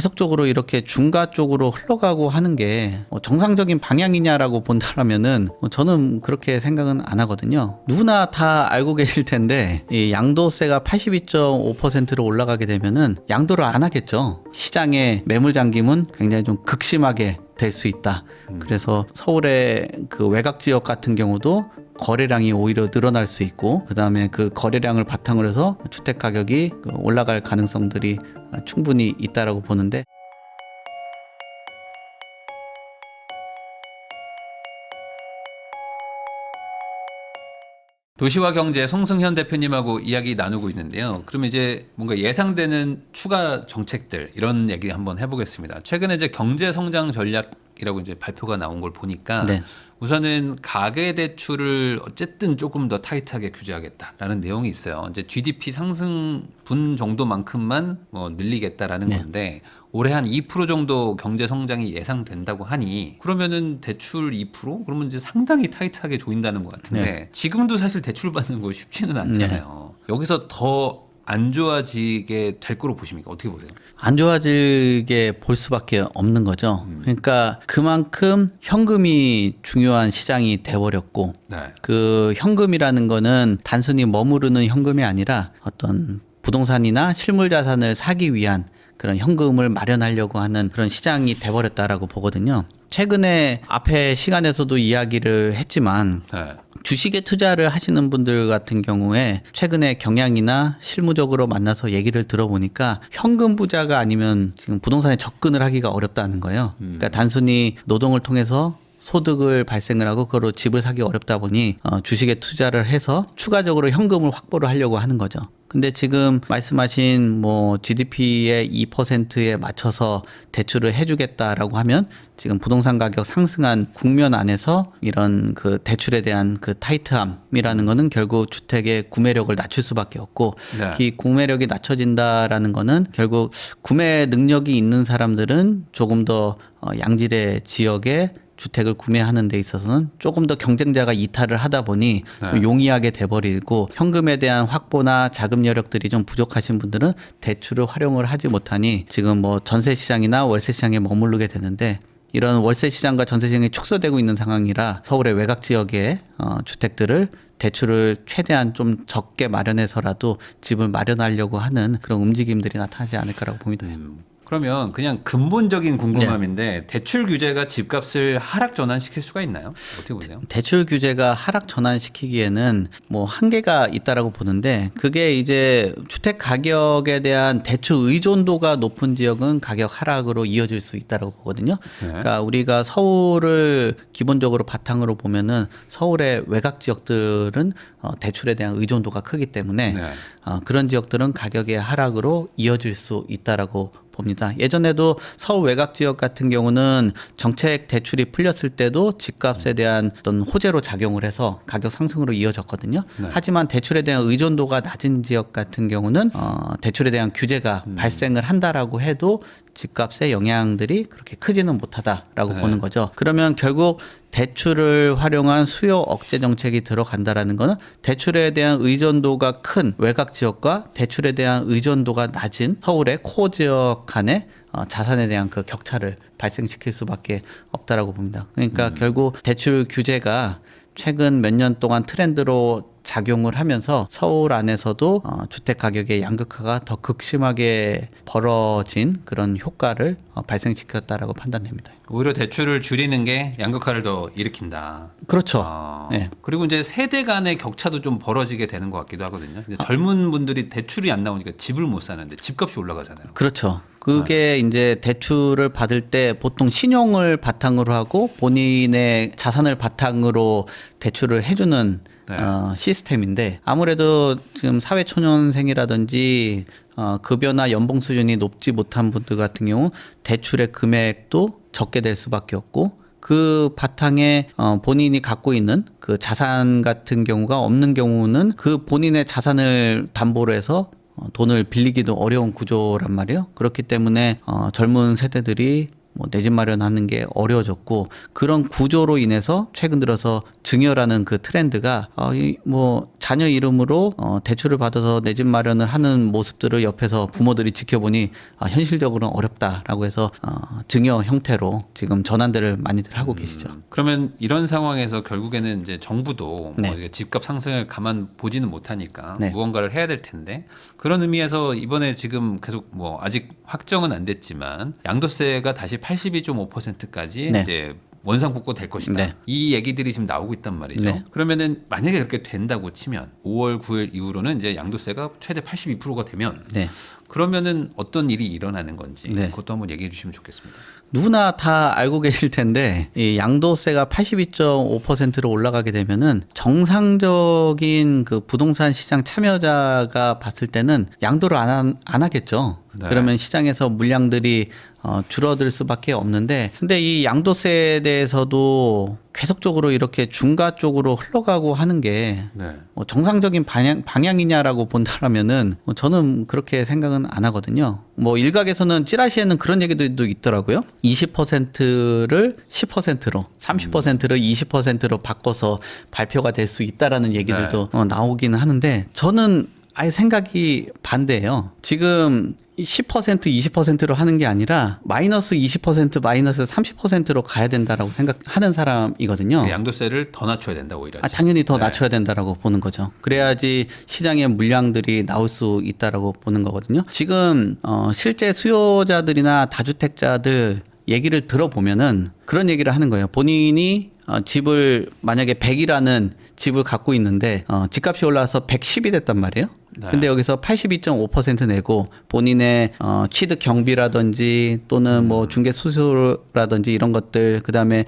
계속적으로 이렇게 중가 쪽으로 흘러가고 하는 게 정상적인 방향이냐라고 본다라면은 저는 그렇게 생각은 안 하거든요. 누구나 다 알고 계실 텐데 이 양도세가 82.5%로 올라가게 되면은 양도를 안 하겠죠. 시장의 매물 잠김은 굉장히 좀 극심하게 될 수 있다. 그래서 서울의 그 외곽 지역 같은 경우도 거래량이 오히려 늘어날 수 있고, 그 다음에 그 거래량을 바탕으로 해서 주택 가격이 올라갈 가능성들이 충분히 있다라고 보는데, 도시와 경제 송승현 대표님하고 이야기 나누고 있는데요. 그럼 이제 뭔가 예상되는 추가 정책들 이런 얘기 한번 해보겠습니다. 최근에 이제 경제 성장 전략이라고 이제 발표가 나온 걸 보니까 네. 우선은 가계 대출을 어쨌든 조금 더 타이트하게 규제하겠다라는 내용이 있어요. 이제 GDP 상승분 정도만큼만 늘리겠다라는 네. 건데 올해 한 2% 정도 경제 성장이 예상된다고 하니 그러면은 대출 2%? 그러면 이제 상당히 타이트하게 조인다는 것 같은데 네. 지금도 사실 대출 받는 거 쉽지는 않잖아요. 여기서 더 안 좋아지게 될 거로 보십니까? 어떻게 보세요? 안 좋아지게 볼 수밖에 없는 거죠. 그러니까 그만큼 현금이 중요한 시장이 돼버렸고, 네. 그 현금이라는 거는 단순히 머무르는 현금이 아니라 어떤 부동산이나 실물 자산을 사기 위한 그런 현금을 마련하려고 하는 그런 시장이 돼버렸다라고 보거든요. 최근에 앞에 시간에서도 이야기를 했지만 네. 주식에 투자를 하시는 분들 같은 경우에 최근에 경향이나 실무적으로 만나서 얘기를 들어보니까 현금 부자가 아니면 지금 부동산에 접근을 하기가 어렵다는 거예요. 그러니까 단순히 노동을 통해서 소득을 발생을 하고 그거로 집을 사기 어렵다 보니 주식에 투자를 해서 추가적으로 현금을 확보를 하려고 하는 거죠. 근데 지금 말씀하신 뭐 GDP의 2%에 맞춰서 대출을 해주겠다라고 하면 지금 부동산 가격 상승한 국면 안에서 이런 그 대출에 대한 그 타이트함이라는 거는 결국 주택의 구매력을 낮출 수밖에 없고, 네. 이 구매력이 낮춰진다라는 거는 결국 구매 능력이 있는 사람들은 조금 더 양질의 지역에 주택을 구매하는 데 있어서는 조금 더 경쟁자가 이탈을 하다 보니 네. 용이하게 돼버리고, 현금에 대한 확보나 자금 여력들이 좀 부족하신 분들은 대출을 활용을 하지 못하니 지금 뭐 전세 시장이나 월세 시장에 머무르게 되는데, 이런 월세 시장과 전세 시장이 축소되고 있는 상황이라 서울의 외곽 지역의 주택들을 대출을 최대한 좀 적게 마련해서라도 집을 마련하려고 하는 그런 움직임들이 나타나지 않을까라고 봅니다. 그러면 그냥 근본적인 궁금함인데 대출 규제가 집값을 하락 전환시킬 수가 있나요? 어떻게 보세요? 대출 규제가 하락 전환시키기에는 뭐 한계가 있다라고 보는데, 그게 이제 주택 가격에 대한 대출 의존도가 높은 지역은 가격 하락으로 이어질 수 있다라고 보거든요. 네. 그러니까 우리가 서울을 기본적으로 바탕으로 보면은 서울의 외곽 지역들은 대출에 대한 의존도가 크기 때문에 네. 그런 지역들은 가격의 하락으로 이어질 수 있다라고 봅니다. 예전에도 서울 외곽 지역 같은 경우는 정책 대출이 풀렸을 때도 집값에 대한 어떤 호재로 작용을 해서 가격 상승으로 이어졌거든요. 네. 하지만 대출에 대한 의존도가 낮은 지역 같은 경우는 대출에 대한 규제가 발생을 한다라고 해도 집값의 영향들이 그렇게 크지는 못하다라고 네. 보는 거죠. 그러면 결국 대출을 활용한 수요 억제 정책이 들어간다라는 거는 대출에 대한 의존도가 큰 외곽 지역과 대출에 대한 의존도가 낮은 서울의 코어 지역 간의 자산에 대한 그 격차를 발생시킬 수밖에 없다라고 봅니다. 그러니까 결국 대출 규제가 최근 몇 년 동안 트렌드로 작용을 하면서 서울 안에서도 주택 가격의 양극화가 더 극심하게 벌어진 그런 효과를 발생시켰다라고 판단됩니다. 오히려 대출을 줄이는 게 양극화를 더 일으킨다. 그렇죠. 네. 그리고 이제 세대 간의 격차도 좀 벌어지게 되는 것 같기도 하거든요. 이제 젊은 분들이 대출이 안 나오니까 집을 못 사는데 집값이 올라가잖아요. 그렇죠. 그게 이제 대출을 받을 때 보통 신용을 바탕으로 하고 본인의 자산을 바탕으로 대출을 해주는 네. 시스템인데, 아무래도 지금 사회초년생이라든지 급여나 연봉 수준이 높지 못한 분들 같은 경우 대출의 금액도 적게 될 수밖에 없고, 그 바탕에 본인이 갖고 있는 그 자산 같은 경우가 없는 경우는 그 본인의 자산을 담보로 해서 돈을 빌리기도 어려운 구조란 말이에요. 그렇기 때문에 젊은 세대들이 뭐 내 집 마련하는 게 어려워졌고, 그런 구조로 인해서 최근 들어서 증여라는 그 트렌드가 뭐 자녀 이름으로 대출을 받아서 내 집 마련을 하는 모습들을 옆에서 부모들이 지켜보니 현실적으로는 어렵다라고 해서 증여 형태로 지금 전환들을 많이들 하고 계시죠. 그러면 이런 상황에서 결국에는 이제 정부도 네. 뭐 이게 집값 상승을 가만 보지는 못하니까 네. 무언가를 해야 될 텐데 그런 의미에서 이번에 지금 계속 뭐 아직 확정은 안 됐지만 양도세가 다시 82.5%까지 네. 이제 원상 복구될 것이다. 네. 이 얘기들이 지금 나오고 있단 말이죠. 네. 그러면은 만약에 그렇게 된다고 치면 5월 9일 이후로는 이제 양도세가 최대 82%가 되면 네. 그러면은 어떤 일이 일어나는 건지 네. 그것도 한번 얘기해 주시면 좋겠습니다. 누구나 다 알고 계실 텐데 이 양도세가 82.5%로 올라가게 되면은 정상적인 그 부동산 시장 참여자가 봤을 때는 양도를 안 하겠죠. 네. 그러면 시장에서 물량들이 줄어들 수밖에 없는데 근데 이 양도세에 대해서도 계속적으로 이렇게 중과 쪽으로 흘러가고 하는 게 네. 정상적인 방향이냐라고 본다라면은 저는 그렇게 생각은 안 하거든요. 뭐 일각에서는 찌라시에는 그런 얘기도 있더라고요. 20%를 10%로, 30%를 20%로 바꿔서 발표가 될 수 있다라는 얘기들도 나오기는 하는데 저는 아예 생각이 반대예요. 지금 10% 20%로 하는 게 아니라 마이너스 20% 마이너스 30%로 가야 된다라고 생각하는 사람이거든요. 양도세를 더 낮춰야 된다 오히려. 당연히 더 낮춰야 된다라고 보는 거죠. 그래야지 시장에 물량들이 나올 수 있다라고 보는 거거든요. 지금 실제 수요자들이나 다주택자들 얘기를 들어보면은 그런 얘기를 하는 거예요. 본인이 집을 만약에 100이라는 집을 갖고 있는데 집값이 올라와서 110이 됐단 말이에요. 네. 근데 여기서 82.5% 내고 본인의 취득 경비라든지 또는 뭐 중개 수수료라든지 이런 것들 그다음에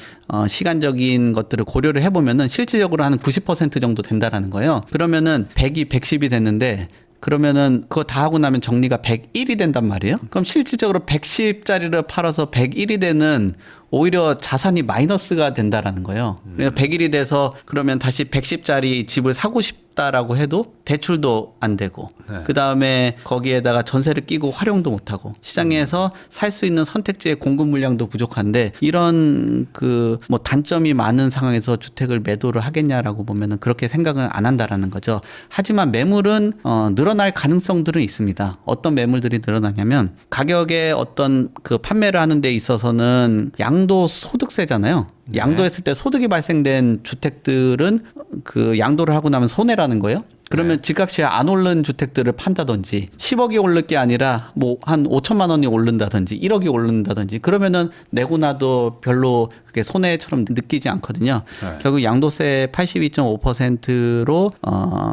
시간적인 것들을 고려를 해보면은 실질적으로 한 90% 정도 된다라는 거예요. 그러면은 100이 110이 됐는데 그러면은 그거 다 하고 나면 정리가 101이 된단 말이에요. 그럼 실질적으로 110짜리를 팔아서 101이 되는 오히려 자산이 마이너스가 된다라는 거예요. 그러니까 100일이 돼서 그러면 다시 110짜리 집을 사고 싶다라고 해도 대출도 안 되고 네. 그다음에 거기에다가 전세를 끼고 활용도 못 하고 시장에서 살 수 있는 선택지의 공급 물량도 부족한데 이런 그 뭐 단점이 많은 상황에서 주택을 매도를 하겠냐라고 보면은 그렇게 생각은 안 한다라는 거죠. 하지만 매물은 늘어날 가능성들은 있습니다. 어떤 매물들이 늘어나냐면 가격에 어떤 그 판매를 하는 데 있어서는 양도 소득세잖아요. 네. 양도했을 때 소득이 발생된 주택들은 그 양도를 하고 나면 손해라는 거예요. 그러면 집값이 안 오른 주택들을 판다든지 10억이 오를 게 아니라 뭐 한 5천만 원이 오른다든지 1억이 오른다든지 그러면은 내고 나도 별로 그게 손해처럼 느끼지 않거든요. 네. 결국 양도세 82.5%로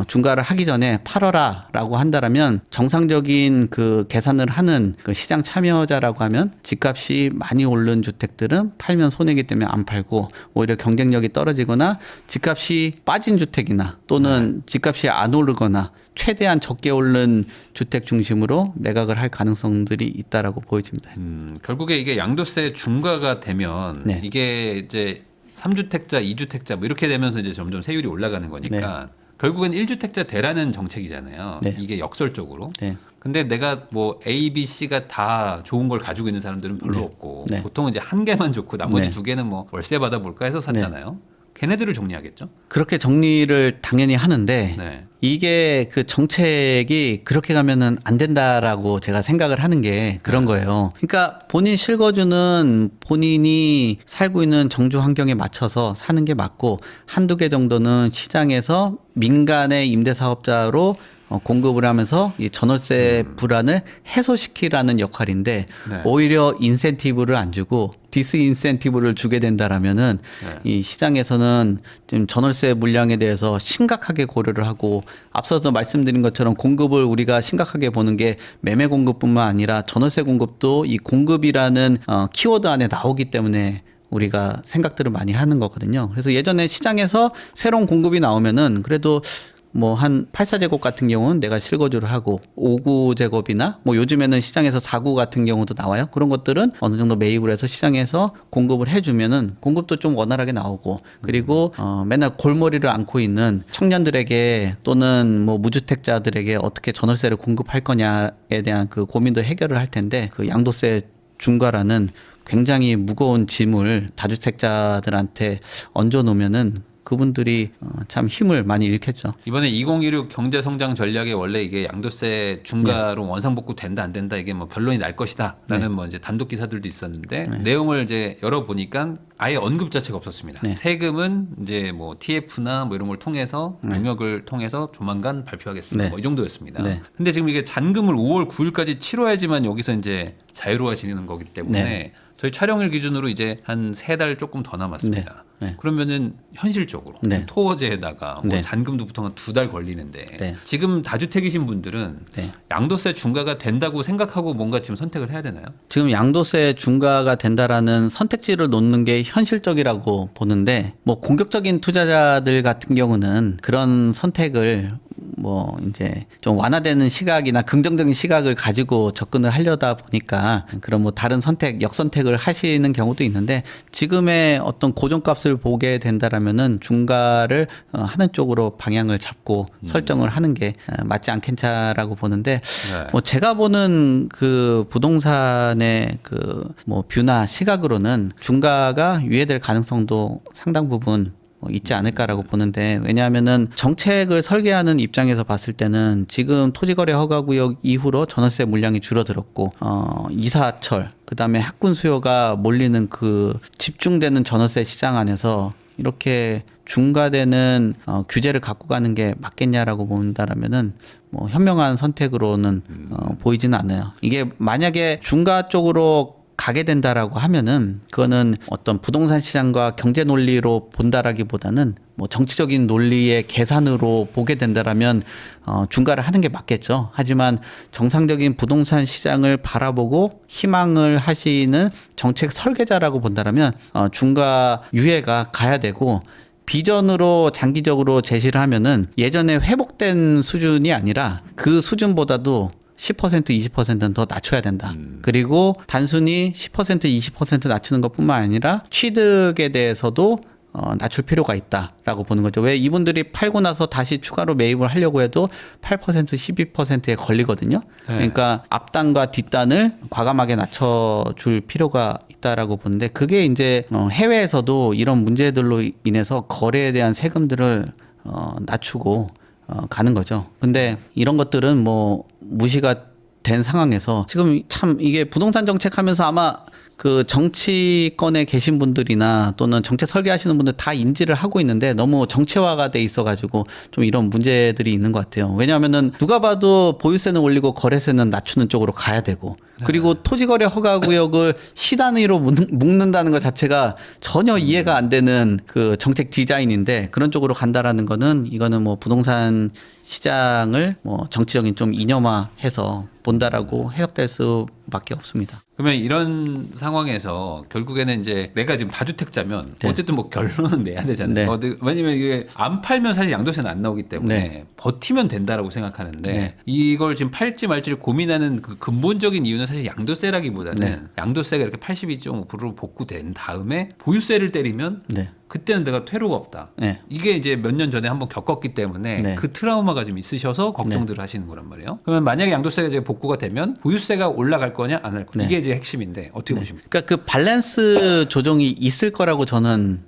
중과를 하기 전에 팔아라라고 한다라면 정상적인 그 계산을 하는 그 시장 참여자라고 하면 집값이 많이 오른 주택들은 팔면 손해이기 때문에 안 팔고 오히려 경쟁력이 떨어지거나 집값이 빠진 주택이나 또는 집값이 안 오르거나 최대한 적게 오른 주택 중심으로 매각을 할 가능성들이 있다라고 보여집니다. 결국에 이게 양도세 중과가 되면 네. 이게 이제 3주택자, 2주택자 뭐 이렇게 되면서 이제 점점 세율이 올라가는 거니까 결국엔 1주택자 대라는 정책이잖아요. 네. 이게 역설적으로. 네. 근데 내가 뭐 A, B, C가 다 좋은 걸 가지고 있는 사람들은 별로 네. 없고 네. 보통은 이제 한 개만 좋고 나머지 네. 두 개는 뭐 월세 받아볼까 해서 샀잖아요. 걔네들을 정리하겠죠. 그렇게 정리를 당연히 하는데 네. 이게 그 정책이 그렇게 가면은 안 된다라고 제가 생각을 하는 게 그런 거예요. 그러니까 본인 실거주는 본인이 살고 있는 정주 환경에 맞춰서 사는 게 맞고 한두 개 정도는 시장에서 민간의 임대사업자로 공급을 하면서 이 전월세 불안을 해소시키라는 역할인데 네. 오히려 인센티브를 안 주고 디스인센티브를 주게 된다라면은 이 시장에서는 지금 전월세 물량에 대해서 심각하게 고려를 하고 앞서도 말씀드린 것처럼 공급을 우리가 심각하게 보는 게 매매 공급뿐만 아니라 전월세 공급도 이 공급이라는 키워드 안에 나오기 때문에 우리가 생각들을 많이 하는 거거든요. 그래서 예전에 시장에서 새로운 공급이 나오면은 그래도 뭐 한 84제곱 같은 경우는 내가 실거주를 하고 59제곱이나 뭐 요즘에는 시장에서 4구 같은 경우도 나와요. 그런 것들은 어느 정도 매입을 해서 시장에서 공급을 해주면은 공급도 좀 원활하게 나오고 그리고 맨날 골머리를 앓고 있는 청년들에게 또는 뭐 무주택자들에게 어떻게 전월세를 공급할 거냐에 대한 그 고민도 해결을 할 텐데 그 양도세 중과라는 굉장히 무거운 짐을 다주택자들한테 얹어 놓으면은 그분들이 참 힘을 많이 잃겠죠. 이번에 2016 경제 성장 전략에 원래 이게 양도세 중과로 원상복구 된다 안 된다 이게 뭐 결론이 날 것이다라는 뭐 이제 단독 기사들도 있었는데 내용을 이제 열어 보니까 아예 언급 자체가 없었습니다. 세금은 이제 뭐 TF나 뭐 이런 걸 통해서 용역을 통해서 조만간 발표하겠습니다. 뭐 이 정도였습니다. 근데 지금 이게 잔금을 5월 9일까지 치러야지만 여기서 이제 자유로워지는 거기 때문에 저희 촬영일 기준으로 이제 한 3달 조금 더 남았습니다. 그러면은 현실적으로 토어제에다가 뭐 잔금도 보통 한 2달 걸리는데 지금 다주택이신 분들은 양도세 중과가 된다고 생각하고 뭔가 지금 선택을 해야 되나요? 지금 양도세 중과가 된다라는 선택지를 놓는 게 현실적이라고 보는데 뭐 공격적인 투자자들 같은 경우는 그런 선택을 뭐 이제 좀 완화되는 시각이나 긍정적인 시각을 가지고 접근을 하려다 보니까 그런 뭐 다른 선택, 역선택을 하시는 경우도 있는데 지금의 어떤 고정값을 보게 된다라면은 중과를 하는 쪽으로 방향을 잡고 설정을 하는 게 맞지 않겠냐라고 보는데 뭐 제가 보는 그 부동산의 그 뭐 뷰나 시각으로는 중과가 유예될 가능성도 상당 부분 있지 않을까라고 보는데 왜냐하면은 정책을 설계하는 입장에서 봤을 때는 지금 토지거래 허가구역 이후로 전월세 물량이 줄어들었고 이사철 그다음에 학군 수요가 몰리는 그 집중되는 전월세 시장 안에서 이렇게 중과되는 규제를 갖고 가는 게 맞겠냐라고 본다라면은 뭐 현명한 선택으로는 보이지는 않아요. 이게 만약에 중과 쪽으로 가게 된다라고 하면은 그거는 어떤 부동산 시장과 경제 논리로 본다라기보다는 뭐 정치적인 논리의 계산으로 보게 된다라면 중과를 하는 게 맞겠죠. 하지만 정상적인 부동산 시장을 바라보고 희망을 하시는 정책 설계자라고 본다라면 중과 유예가 가야 되고 비전으로 장기적으로 제시를 하면은 예전에 회복된 수준이 아니라 그 수준보다도 10% 20%는 더 낮춰야 된다. 그리고 단순히 10% 20% 낮추는 것뿐만 아니라 취득에 대해서도 낮출 필요가 있다라고 보는 거죠. 왜 이분들이 팔고 나서 다시 추가로 매입을 하려고 해도 8% 12%에 걸리거든요. 그러니까 앞단과 뒷단을 과감하게 낮춰줄 필요가 있다라고 보는데 그게 이제 해외에서도 이런 문제들로 인해서 거래에 대한 세금들을 낮추고 가는 거죠. 근데 이런 것들은 뭐 무시가 된 상황에서 지금 참 이게 부동산 정책 하면서 아마 그 정치권에 계신 분들이나 또는 정책 설계하시는 분들 다 인지를 하고 있는데 너무 정체화가 돼 있어가지고 좀 이런 문제들이 있는 것 같아요. 왜냐하면은 누가 봐도 보유세는 올리고 거래세는 낮추는 쪽으로 가야 되고 그리고 토지거래 허가구역을 시단위로 묶는다는 것 자체가 전혀 이해가 안 되는 그 정책 디자인인데 그런 쪽으로 간다라는 거는 이거는 뭐 부동산 시장을 뭐 정치적인 좀 이념화해서 본다라고 해석될 수밖에 없습니다. 그러면 이런 상황에서 결국에는 이제 내가 지금 다주택자면 어쨌든 뭐 결론은 내야 되잖아요. 왜냐면 이게 안 팔면 사실 양도세는 안 나오기 때문에 버티면 된다라고 생각하는데 이걸 지금 팔지 말지를 고민하는 그 근본적인 이유는 사실 양도세라기보다는 양도세가 이렇게 82.5%로 복구된 다음에 보유세를 때리면 그때는 내가 퇴로가 없다. 이게 이제 몇 년 전에 한번 겪었기 때문에 그 트라우마가 좀 있으셔서 걱정들을 하시는 거란 말이에요. 그러면 만약에 양도세가 이제 복구가 되면 보유세가 올라갈 거냐 안 할 거냐 이게 이제 핵심인데 어떻게 보십니까? 그러니까 그 밸런스 조정이 있을 거라고 저는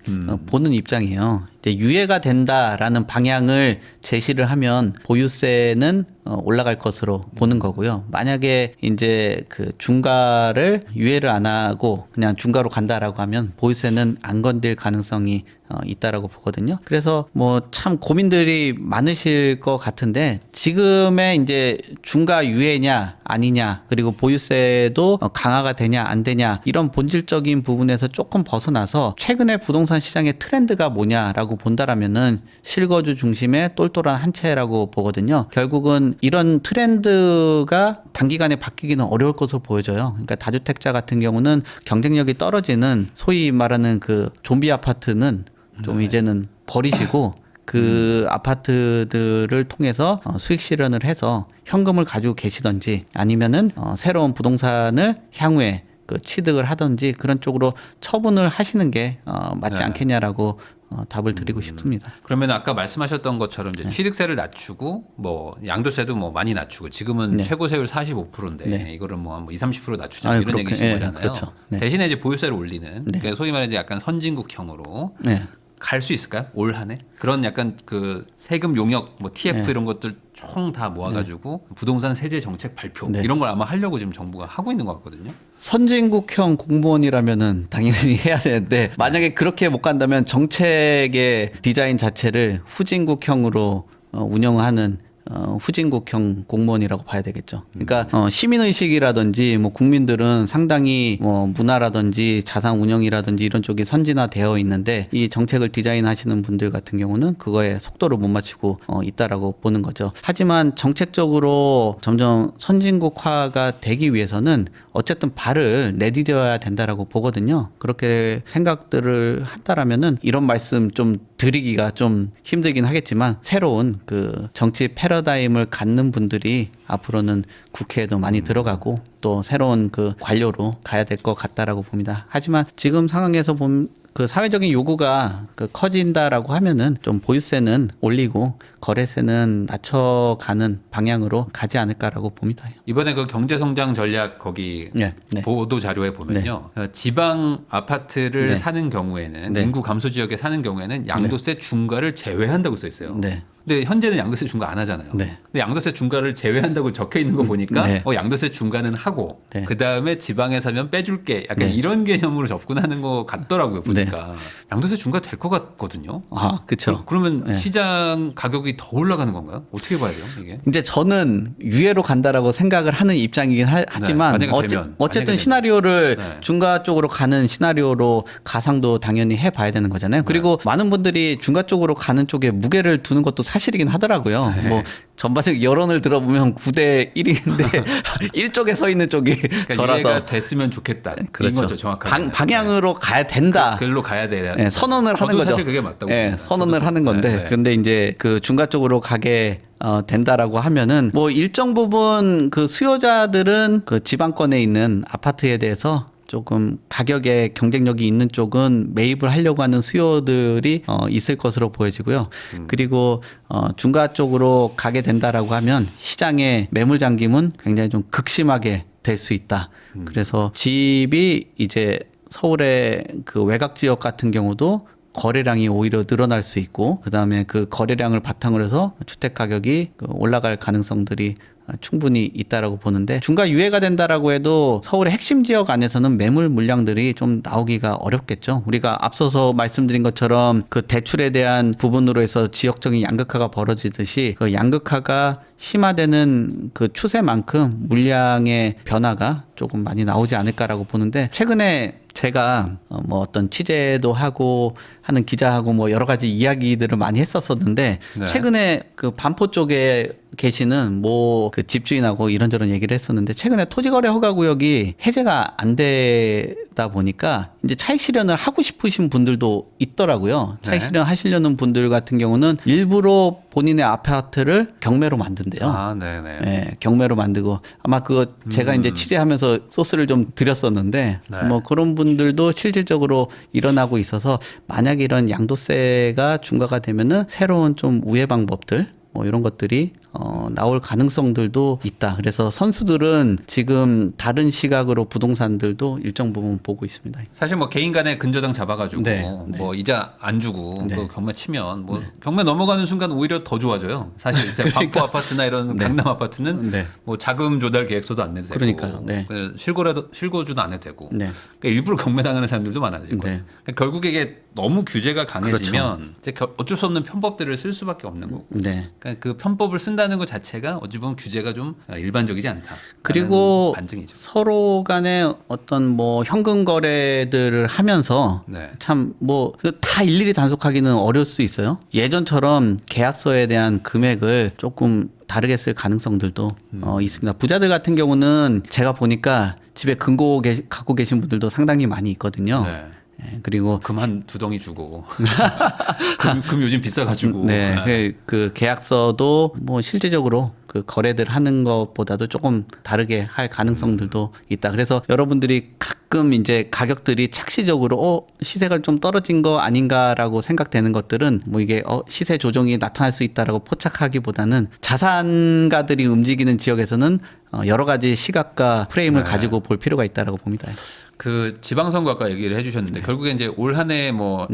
보는 입장이에요. 이제 유예가 된다라는 방향을 제시를 하면 보유세는 올라갈 것으로 보는 거고요. 만약에 이제 그 중과를 유예를 안 하고 그냥 중과로 간다라고 하면 보유세는 안 건들 가능성이 있다라고 보거든요. 그래서 뭐 참 고민들이 많으실 것 같은데 지금의 이제 중과 유예냐 아니냐 그리고 보유세도 강화가 되냐 안 되냐 이런 본질적인 부분에서 조금 벗어나서 최근에 부동산 시장의 트렌드가 뭐냐라고 본다라면은 실거주 중심의 똘똘한 한 채라고 보거든요. 결국은 이런 트렌드가 단기간에 바뀌기는 어려울 것으로 보여져요. 그러니까 다주택자 같은 경우는 경쟁력이 떨어지는 소위 말하는 그 좀비 아파트는 좀 이제는 버리시고 그 아파트들을 통해서 수익 실현을 해서 현금을 가지고 계시던지 아니면은 새로운 부동산을 향후에 그 취득을 하던지 그런 쪽으로 처분을 하시는 게 맞지 않겠냐라고 답을 드리고 싶습니다. 그러면 아까 말씀하셨던 것처럼 이제 취득세를 낮추고 뭐 양도세도 뭐 많이 낮추고 지금은 최고 세율 45%인데 이거를 뭐 한 20-30% 낮추자 이런 얘기신 거잖아요. 그렇죠. 대신에 이제 보유세를 올리는 그러니까 소위 말해 이제 약간 선진국형으로 갈 수 있을까요? 올 한해? 그런 약간 그 세금 용역 뭐 TF 이런 것들 총 다 모아가지고 부동산 세제 정책 발표 이런 걸 아마 하려고 지금 정부가 하고 있는 것 같거든요. 선진국형 공무원이라면은 당연히 해야 되는데 만약에 그렇게 못 간다면 정책의 디자인 자체를 후진국형으로 운영하는 후진국형 공무원이라고 봐야 되겠죠. 그러니까 시민의식이라든지 뭐 국민들은 상당히 뭐 문화라든지 자산 운영이라든지 이런 쪽이 선진화되어 있는데 이 정책을 디자인하시는 분들 같은 경우는 그거에 속도를 못 맞추고 있다라고 보는 거죠. 하지만 정책적으로 점점 선진국화가 되기 위해서는 어쨌든 발을 내디뎌야 된다라고 보거든요. 그렇게 생각들을 한다라면은 이런 말씀 좀 드리기가 좀 힘들긴 하겠지만 새로운 그 정치 패러다임을 갖는 분들이 앞으로는 국회에도 많이 들어가고 또 새로운 그 관료로 가야 될 것 같다라고 봅니다. 하지만 지금 상황에서 보면 그 사회적인 요구가 그 커진다라고 하면은 좀 보유세는 올리고 거래세는 낮춰가는 방향으로 가지 않을까라고 봅니다. 이번에 그 경제성장 전략 거기 보도 자료에 보면요. 지방 아파트를 사는 경우에는 인구 감소 지역에 사는 경우에는 양도세 중과를 제외한다고 써 있어요. 근데 현재는 양도세 중과 안 하잖아요. 근데 양도세 중과를 제외한다고 적혀 있는 거 보니까 양도세 중과는 하고 그 다음에 지방에 사면 빼줄게 약간 이런 개념으로 접근하는 것 같더라고요. 보니까 양도세 중과 될 것 같거든요. 아, 그렇죠. 그러면 시장 가격이 더 올라가는 건가요? 어떻게 봐야 돼요, 이게? 이제 저는 유예로 간다라고 생각을 하는 입장이긴 하지만 어쨌든 시나리오를 중과 쪽으로 가는 시나리오로 가상도 당연히 해봐야 되는 거잖아요. 그리고 많은 분들이 중과 쪽으로 가는 쪽에 무게를 두는 것도 사실이긴 하더라고요. 뭐 전반적 여론을 들어보면 9대 1인데 1쪽에 서 있는 쪽이 그러니까 저라서 유예가 됐으면 좋겠다. 그렇죠. 거죠, 정확하게. 방향으로 가야 된다. 글로 가야 돼요. 선언을 하는 거죠. 사실 그게 맞다고. 선언을 하는 건데 근데 이제 그 중과 쪽으로 가게 된다라고 하면은 뭐 일정 부분 그 수요자들은 그 지방권에 있는 아파트에 대해서 조금 가격에 경쟁력이 있는 쪽은 매입을 하려고 하는 수요들이 있을 것으로 보여지고요. 그리고 중가 쪽으로 가게 된다라고 하면 시장의 매물 잠김은 굉장히 좀 극심하게 될 수 있다. 그래서 집이 이제 서울의 그 외곽 지역 같은 경우도 거래량이 오히려 늘어날 수 있고 그다음에 그 거래량을 바탕으로 해서 주택 가격이 올라갈 가능성들이 충분히 있다라고 보는데 중과 유예가 된다라고 해도 서울의 핵심 지역 안에서는 매물 물량들이 좀 나오기가 어렵겠죠. 우리가 앞서서 말씀드린 것처럼 그 대출에 대한 부분으로 해서 지역적인 양극화가 벌어지듯이 그 양극화가 심화되는 그 추세만큼 물량의 변화가 조금 많이 나오지 않을까라고 보는데 최근에 제가 뭐 어떤 취재도 하고 하는 기자하고 뭐 여러 가지 이야기들을 많이 했었었는데 최근에 그 반포 쪽에 계시는 뭐 그 집주인하고 이런저런 얘기를 했었는데 최근에 토지거래 허가구역이 해제가 안 되다 보니까 이제 차익 실현을 하고 싶으신 분들도 있더라고요. 차익 실현 하시려는 분들 같은 경우는 일부러 본인의 아파트를 경매로 만든대요. 경매로 만들고 아마 그거 제가 이제 취재하면서 소스를 좀 드렸었는데 뭐 그런 분들도 실질적으로 일어나고 있어서 만약에 이런 양도세가 중과가 되면은 새로운 좀 우회 방법들 뭐 이런 것들이 나올 가능성들도 있다. 그래서 선수들은 지금 다른 시각으로 부동산들도 일정 부분 보고 있습니다. 사실 뭐 개인 간에 근저당 잡아가지고 뭐 이자 안 주고 그 경매 치면 뭐 경매 넘어가는 순간 오히려 더 좋아져요. 사실 반포 아파트나 이런 강남 아파트는 뭐 자금 조달 계획서도 안 내도 되고 그러니까요. 실거주도 안 해도 되고 그러니까 일부러 경매 당하는 사람들도 많아지고 그러니까 결국에 이게 너무 규제가 강해지면 이제 어쩔 수 없는 편법들을 쓸 수밖에 없는 거고 그러니까 그 편법을 쓴다는 것 자체가 어찌 보면 규제가 좀 일반적이지 않다. 그리고 반증이죠. 서로 간에 어떤 뭐 현금 거래들을 하면서 참 뭐 다 일일이 단속하기는 어려울 수 있어요. 예전처럼 계약서에 대한 금액을 조금 다르게 쓸 가능성들도 있습니다. 부자들 같은 경우는 제가 보니까 집에 금고 갖고 계신 분들도 상당히 많이 있거든요. 그리고 금 한 두 덩이 주고 금 요즘 비싸가지고 그 계약서도 뭐 실질적으로 그 거래들 하는 것보다도 조금 다르게 할 가능성들도 있다. 그래서 여러분들이 가끔 이제 가격들이 착시적으로 시세가 좀 떨어진 거 아닌가라고 생각되는 것들은 뭐 이게 시세 조정이 나타날 수 있다라고 포착하기보다는 자산가들이 움직이는 지역에서는 여러 가지 시각과 프레임을 가지고 볼 필요가 있다라고 봅니다. 그 지방선거 아까 얘기를 해주셨는데 결국에 이제 올 한 해 뭐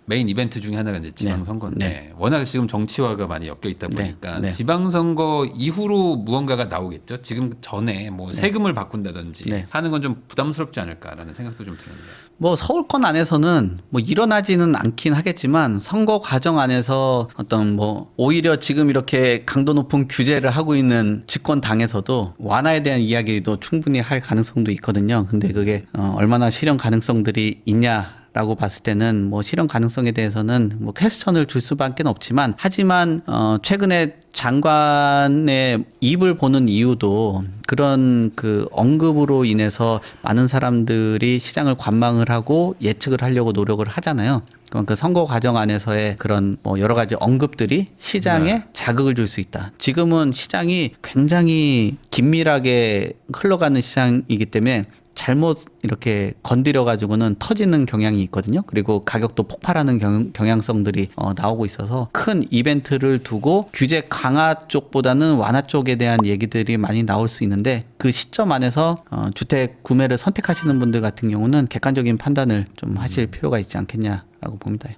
메인 이벤트 중에 하나가 이제 지방선거인데 워낙 지금 정치화가 많이 엮여 있다 보니까 네. 지방선거 이후로 무언가가 나오겠죠. 지금 전에 뭐 세금을 바꾼다든지 하는 건 좀 부담스럽지 않을까라는 생각도 좀 드는데. 뭐 서울권 안에서는 뭐 일어나지는 않긴 하겠지만 선거 과정 안에서 어떤 뭐 오히려 지금 이렇게 강도 높은 규제를 하고 있는 집권 당에서도 완화에 대한 이야기도 충분히 할 가능성도 있거든요. 근데 그게 얼마나 실현 가능성들이 있냐라고 봤을 때는 뭐 실현 가능성에 대해서는 뭐 퀘스천을 줄 수밖에 없지만 하지만 최근에 장관의 입을 보는 이유도 그런 그 언급으로 인해서 많은 사람들이 시장을 관망을 하고 예측을 하려고 노력을 하잖아요. 그 선거 과정 안에서의 그런 뭐 여러 가지 언급들이 시장에 자극을 줄 수 있다. 지금은 시장이 굉장히 긴밀하게 흘러가는 시장이기 때문에 잘못 이렇게 건드려 가지고는 터지는 경향이 있거든요. 그리고 가격도 폭발하는 경향성들이 나오고 있어서 큰 이벤트를 두고 규제 강화 쪽보다는 완화 쪽에 대한 얘기들이 많이 나올 수 있는데 그 시점 안에서 주택 구매를 선택하시는 분들 같은 경우는 객관적인 판단을 좀 하실 필요가 있지 않겠냐라고 봅니다.